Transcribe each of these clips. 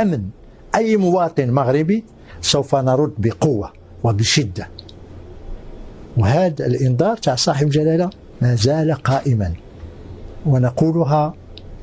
أمن أي مواطن مغربي سوف نرد بقوة وبشدة. وهذا الإنذار تاع صاحب الجلالة ما زال قائما، ونقولها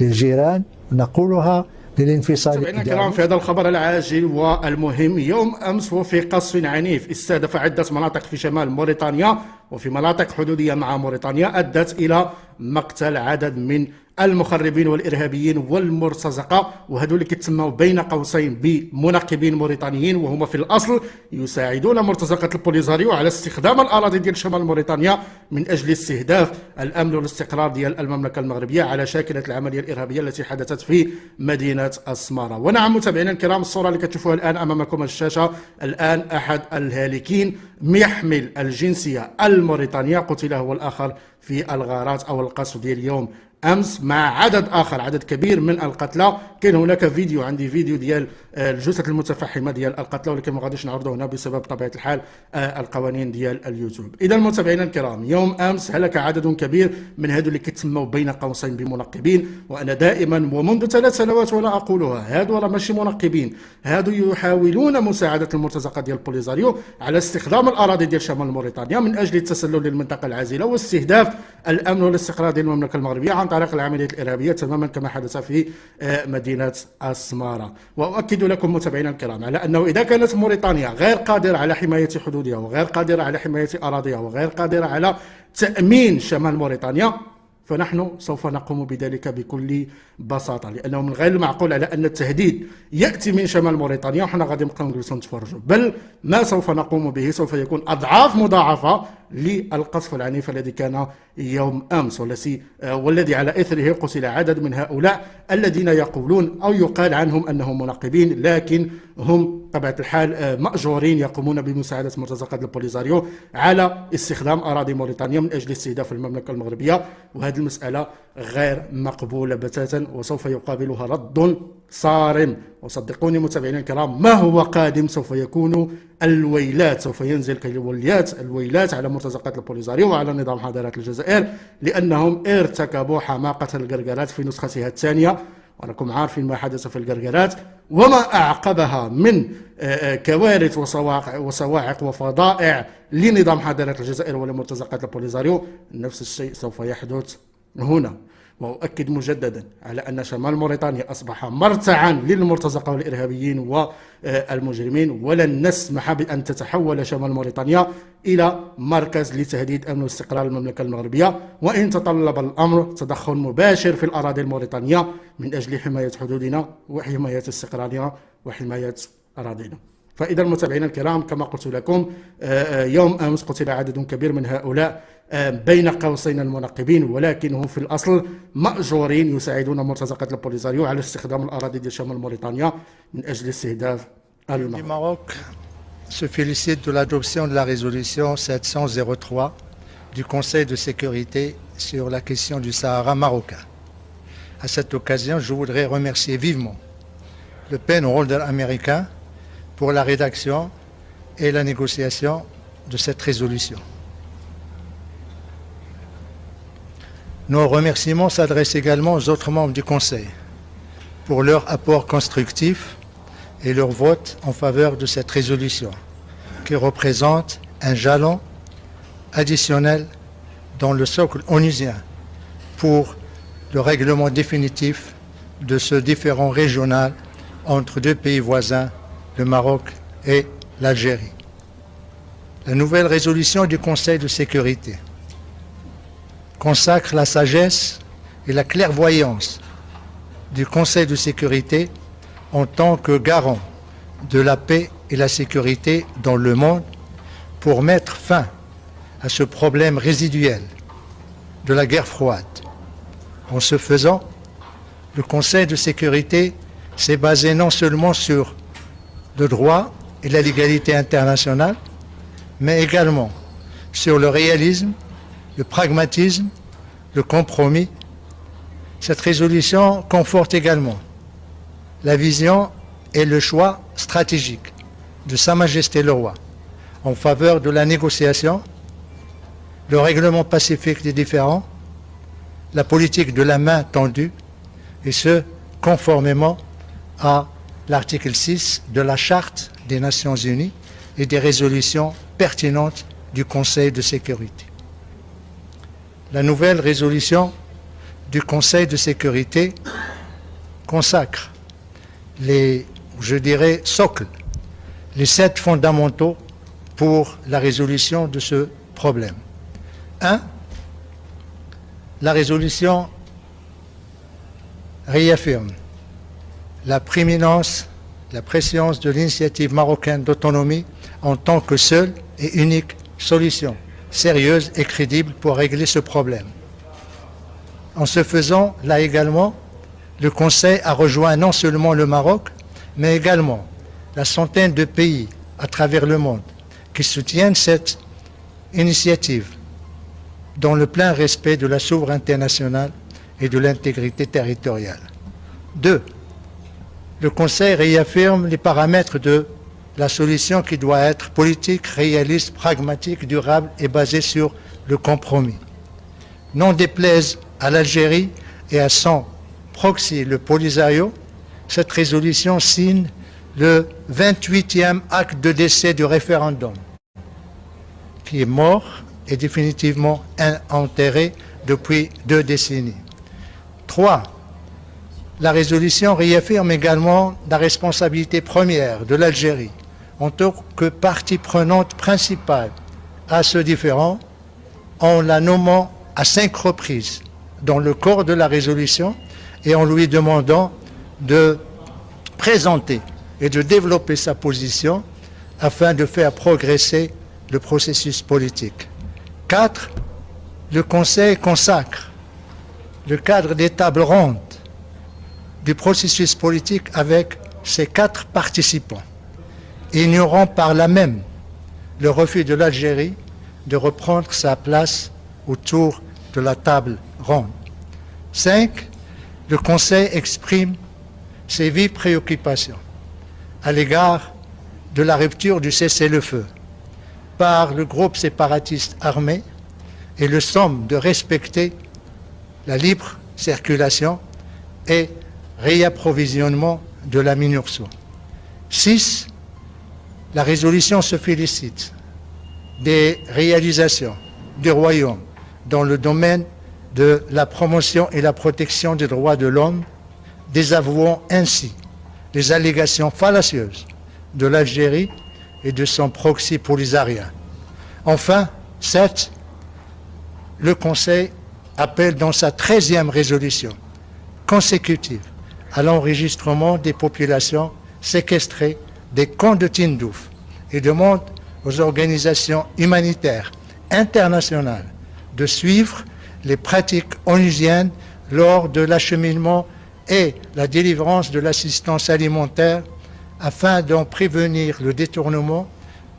للجيران ونقولها للانفصال. متابعينا الكرام، في هذا الخبر العاجل والمهم، يوم أمس وفي قصف عنيف استهدف عدة مناطق في شمال موريتانيا وفي مناطق حدودية مع موريتانيا أدت إلى مقتل عدد من المخربين والإرهابيين والمرتزقة، وهذول كيتسموا بين قوسين بمنقبين موريتانيين، وهما في الأصل يساعدون مرتزقة البوليزاريو على استخدام الأراضي ديال شمال موريتانيا من أجل استهداف الأمن والاستقرار ديال المملكة المغربية على شاكلة العملية الإرهابية التي حدثت في مدينة السمارة. ونعم متابعينا الكرام، الصورة اللي كتشوفوها الآن أمامكم على الشاشة، الآن أحد الهالكين يحمل الجنسية الموريتانية قتل هو الآخر في الغارات أو القصف ديال اليوم امس مع عدد اخر، عدد كبير من القتلى. كاين هناك فيديو، عندي فيديو ديال الجثث المتفحمه ديال القتلى، ولكن ما غاديش نعرضه هنا بسبب طبيعه الحال القوانين ديال اليوتيوب. اذا متابعينا الكرام، يوم امس هلك عدد كبير من هذو اللي كيتسموا بين قوسين بمنقبين، وانا دائما ومنذ 3 سنوات وانا اقولها، هادو راه ماشي منقبين، هادو يحاولون مساعده المرتزقه ديال بوليزاريو على استخدام الاراضي ديال شمال موريتانيا من اجل التسلل للمنطقه العازله واستهداف الامن والاستقرار ديال المملكه المغربيه عن طريق العمليات الإرهابية، تماما كما حدث في مدينة السمارة. وأؤكد لكم متابعينا الكرام على أنه إذا كانت موريتانيا غير قادرة على حماية حدودها وغير قادرة على حماية أراضيها وغير قادرة على تأمين شمال موريتانيا، فنحن سوف نقوم بذلك بكل بساطة، لأنه من غير المعقول على أن التهديد يأتي من شمال موريتانيا وحنا غادي نبقاو نجلسوا نتفرجوا، بل ما سوف نقوم به سوف يكون أضعاف مضاعفة للقصف العنيف الذي كان يوم أمس والذي على إثره قتل عدد من هؤلاء الذين يقولون أو يقال عنهم أنهم منقبين، لكن هم طبيعة الحال مأجورين يقومون بمساعدة مرتزقة البوليزاريو على استخدام أراضي موريتانيا من أجل استهداف المملكة المغربية. وهذه المسألة غير مقبولة بتاتا وسوف يقابلها رد صارم. وصدقوني متابعينا الكرام، ما هو قادم سوف يكون الويلات، سوف ينزل الويلات على مرتزقة البوليزاريو وعلى نظام حضارات الجزائر، لأنهم ارتكبوا حماقة القرقرات في نسختها الثانية، وأنكم عارفين ما حدث في القرقرات وما أعقبها من كوارث وصواعق وفضائع لنظام حضارات الجزائر ولمرتزقة البوليزاريو. نفس الشيء سوف يحدث هنا. وأؤكد مجددا على أن شمال موريتانيا أصبح مرتعا للمرتزقة والإرهابيين والمجرمين، ولن نسمح بأن تتحول شمال موريتانيا إلى مركز لتهديد أمن واستقرار المملكة المغربية، وإن تطلب الأمر تدخل مباشر في الأراضي الموريتانية من أجل حماية حدودنا وحماية استقرارنا وحماية أراضينا. فإذا المتابعين الكرام، كما قلت لكم، يوم أمس قتل عدد كبير من هؤلاء بين قوسين المنقبين، ولكنهم في الأصل مأجورين يساعدون مرتزقة البوليزاريو على استخدام الأراضي ديال شمال موريتانيا من أجل استهداف المغرب. se félicite de l'adoption de la résolution 703 du Conseil de sécurité sur la question du Sahara marocain. À cette occasion, je voudrais remercier vivement le pen holder américain pour la rédaction et la négociation de cette résolution. Nos remerciements s'adressent également aux autres membres du Conseil pour leur apport constructif et leur vote en faveur de cette résolution, qui représente un jalon additionnel dans le socle onusien pour le règlement définitif de ce différend régional entre deux pays voisins, le Maroc et l'Algérie. La nouvelle résolution du Conseil de sécurité consacre la sagesse et la clairvoyance du Conseil de sécurité en tant que garant de la paix et la sécurité dans le monde pour mettre fin à ce problème résiduel de la guerre froide. En ce faisant, le Conseil de sécurité s'est basé non seulement sur le droit et la légalité internationale, mais également sur le réalisme, le pragmatisme, le compromis. Cette résolution conforte également la vision et le choix stratégique de Sa Majesté le Roi en faveur de la négociation, le règlement pacifique des différends, la politique de la main tendue, et ce, conformément à l'article 6 de la Charte des Nations Unies et des résolutions pertinentes du Conseil de sécurité. La nouvelle résolution du Conseil de sécurité consacre les, je dirais, socles, les 7 fondamentaux pour la résolution de ce problème. 1. La résolution réaffirme la prééminence, la préséance de l'initiative marocaine d'autonomie en tant que seule et unique solution sérieuse et crédible pour régler ce problème. En ce faisant, là également, le Conseil a rejoint non seulement le Maroc, mais également la centaine de pays à travers le monde qui soutiennent cette initiative dans le plein respect de la souveraineté nationale et de l'intégrité territoriale. 2. Le Conseil réaffirme les paramètres de la solution qui doit être politique, réaliste, pragmatique, durable et basée sur le compromis. Non déplaise à l'Algérie et à son proxy, le Polisario, cette résolution signe le 28e acte de décès du référendum, qui est mort et définitivement enterré depuis 2 décennies. 3. La résolution réaffirme également la responsabilité première de l'Algérie en tant que partie prenante principale à ce différend, en la nommant à 5 reprises dans le corps de la résolution et en lui demandant de présenter et de développer sa position afin de faire progresser le processus politique. 4. Le Conseil consacre le cadre des tables rondes du processus politique avec ses 4 participants, ignorant par là même le refus de l'Algérie de reprendre sa place autour de la table ronde. 5. Le Conseil exprime ses vives préoccupations à l'égard de la rupture du cessez-le-feu par le groupe séparatiste armé et le somme de respecter la libre circulation et réapprovisionnement de la MINURSO. 6. La résolution se félicite des réalisations du Royaume dans le domaine de la promotion et la protection des droits de l'homme, désavouant ainsi les allégations fallacieuses de l'Algérie et de son proxy polisarien. Enfin, 7. Le Conseil appelle dans sa 13e résolution consécutive à l'enregistrement des populations séquestrées des camps de Tindouf et demande aux organisations humanitaires internationales de suivre les pratiques onusiennes lors de l'acheminement et la délivrance de l'assistance alimentaire afin d'en prévenir le détournement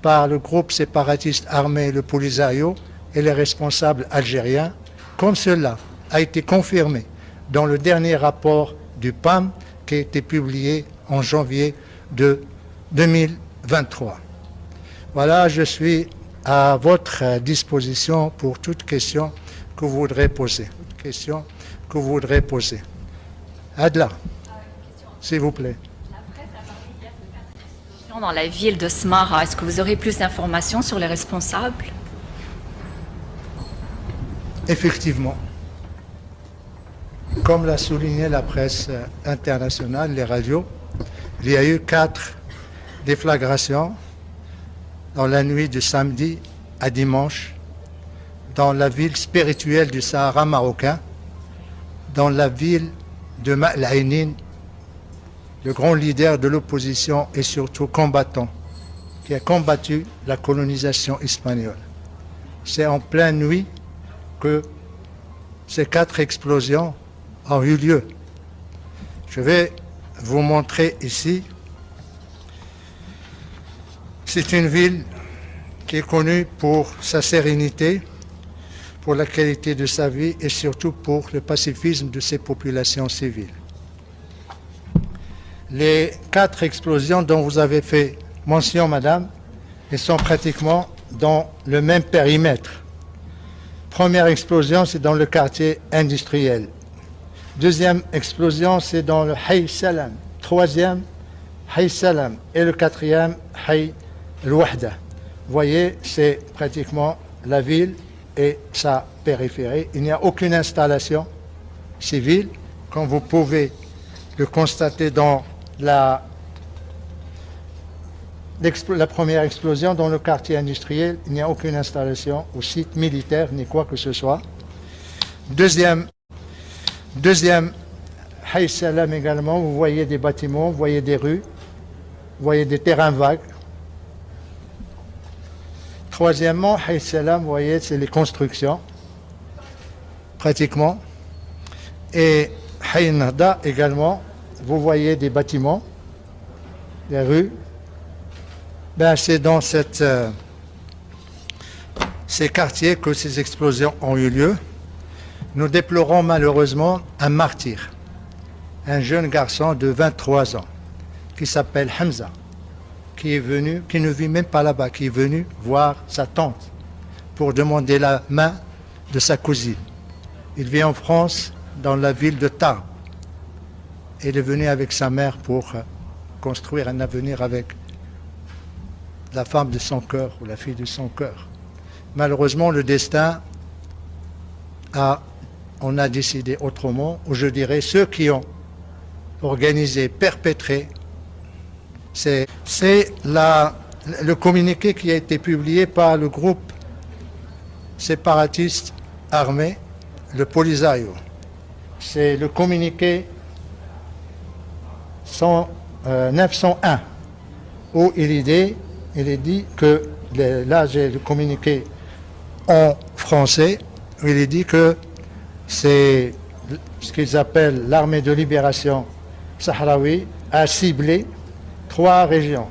par le groupe séparatiste armé le Polisario et les responsables algériens, comme cela a été confirmé dans le dernier rapport du PAM qui a été publié en janvier de 2023. Voilà, je suis à votre disposition pour toute question que vous voudrez poser. Adla, s'il vous plaît. Dans la ville de Smara, est-ce que vous aurez plus d'informations sur les responsables? Effectivement. Comme l'a souligné la presse internationale, les radios, il y a eu 4 déflagrations dans la nuit de samedi à dimanche dans la ville spirituelle du Sahara marocain, dans la ville de Ma'l-Ainin, le grand leader de l'opposition et surtout combattant, qui a combattu la colonisation espagnole. C'est en pleine nuit que ces 4 explosions ont eu lieu. Je vais vous montrer ici. C'est une ville qui est connue pour sa sérénité, pour la qualité de sa vie et surtout pour le pacifisme de ses populations civiles. Les 4 explosions dont vous avez fait mention, madame, elles sont pratiquement dans le même périmètre. Première explosion, c'est dans le quartier industriel. Deuxième explosion, c'est dans le Hay Salam. Troisième Hay Salam et le quatrième, Hay Al-Wahda. Vous voyez, c'est pratiquement la ville et sa périphérie. Il n'y a aucune installation civile, comme vous pouvez le constater dans la première explosion dans le quartier industriel. Il n'y a aucune installation ou site militaire ni quoi que ce soit. Deuxième Hay Salam également, vous voyez des bâtiments, vous voyez des rues, vous voyez des terrains vagues. Troisièmement, Hay Salam, vous voyez, c'est les constructions, pratiquement. Et Hay Nahda également, vous voyez des bâtiments, des rues. Ben, c'est dans ces quartiers que ces explosions ont eu lieu. Nous déplorons malheureusement un martyr, un jeune garçon de 23 ans, qui s'appelle Hamza, qui ne vit même pas là-bas, qui est venu voir sa tante pour demander la main de sa cousine. Il vit en France, dans la ville de Tarbes. Il est venu avec sa mère pour construire un avenir avec la femme de son cœur ou la fille de son cœur. Malheureusement, le destin on a décidé autrement, ou je dirais ceux qui ont organisé, perpétré. C'est le communiqué qui a été publié par le groupe séparatiste armé, le Polisario. C'est le communiqué 901, où il est dit que, là j'ai le communiqué en français, où il est dit que c'est ce qu'ils appellent l'armée de libération sahraoui a ciblé 3 régions,